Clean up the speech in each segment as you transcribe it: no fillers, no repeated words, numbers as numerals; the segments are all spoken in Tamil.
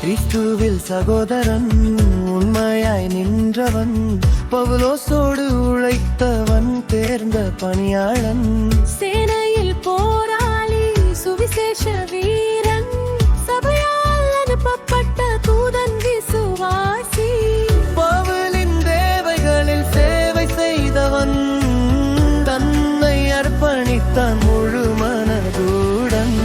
கிறிஸ்துவில் சகோதரன் உண்மையாய் நின்றவன், பவுலோசோடு உழைத்தவன், தேர்ந்த பணியாளன், சேனையில் போராளி, சுவிசேஷ வீரன், சபையால் அனுப்பப்பட்ட தூதன், விசுவாசி, பவுலின் தேவைகளில் சேவை செய்தவன், தன்னை அர்ப்பணித்தான் முழு மனதுடன்.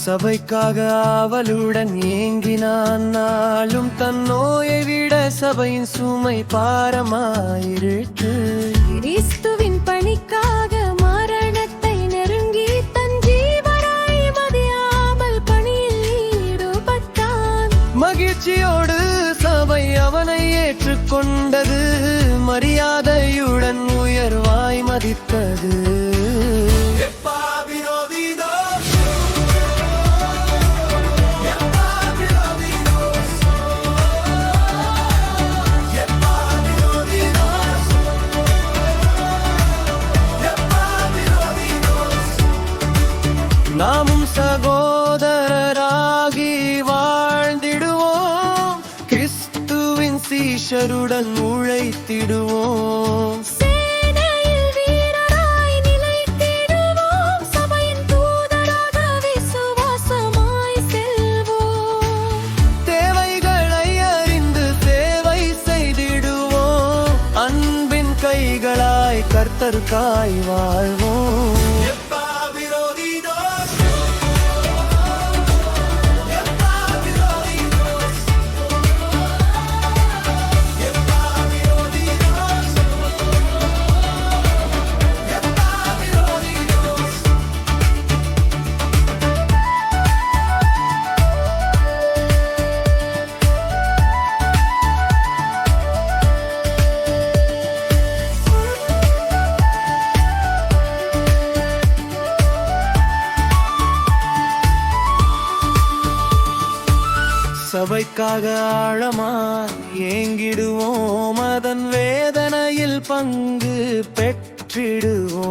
சபைக்காக ஆவலுடன் ஏங்கினான் நாளும், தன் நோயை விட சபையின் சுமை பாரமாயிருக்கு. கிறிஸ்துவின் பணிக்காக மரணத்தை நெருங்கி தன் ஜீவனை மதியாமல் பணியில் ஈடுபட்டான். மகிழ்ச்சியோடு சபை அவனை ஏற்றுக்கொண்டது, மரியாதையுடன் உயர்வாய் மதித்தது. நாமும் சகோதரராகி வாழ்ந்திடுவோம், கிறிஸ்துவின் சீஷருடன் உழைத்திடுவோம். சேனையில் வீரராய் நிலைத்திடுவோம், சபையின் தூதராக விசுவாசமாய் செல்வோம். தேவைகளை அறிந்து சேவை செய்திடுவோம், அன்பின் கைகளாய் கர்த்தருக்காய் வாழ்வோம். சபைக்காக ஆழமாய் ஏங்கிடுவோம், அதன் வேதனையில் பங்கு பெற்றிடுவோம்.